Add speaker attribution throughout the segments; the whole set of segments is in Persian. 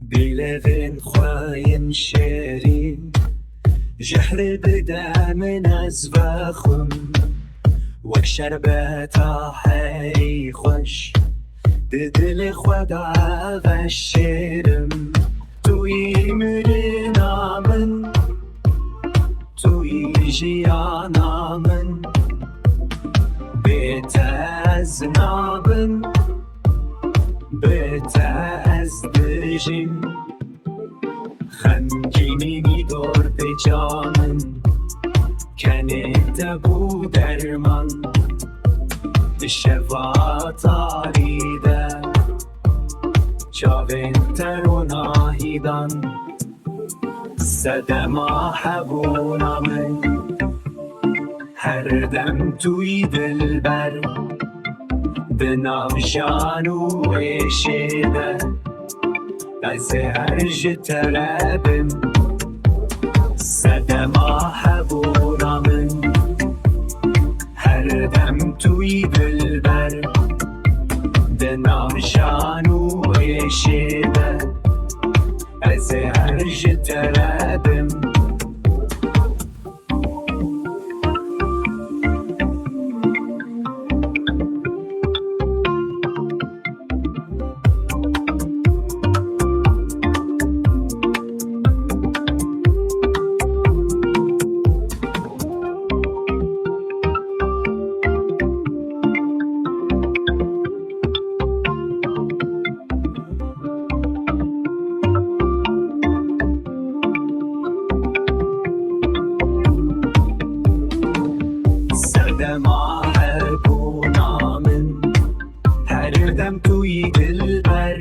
Speaker 1: بلغن خواين شيرين جحر بدا من ازواخم وك شربتا حري خوش ددل خدا غشيرم توي مرنا من توي جيانا من بيت ازنابن بيت ازدجم خمگینی دور به جانم کنه بو درمان شفا تاریده چاوین تروناهیدان صدما حبونامن هر دم توی دلبر به نام جانو عشیده از هرج ترابم صدما حبونامن هر دم توی دلبر به نام جانو عشیده از هرج ترابم صدما حبونامن هر دم توی دلبر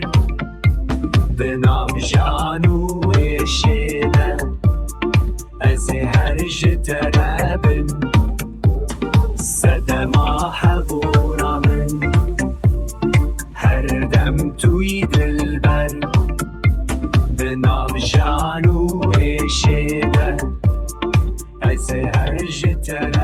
Speaker 1: به نام جانو عشیده از هرج ترابم صدما حبونامن هر دم توی دلبر به نام جانو عشیده از هرج ترابم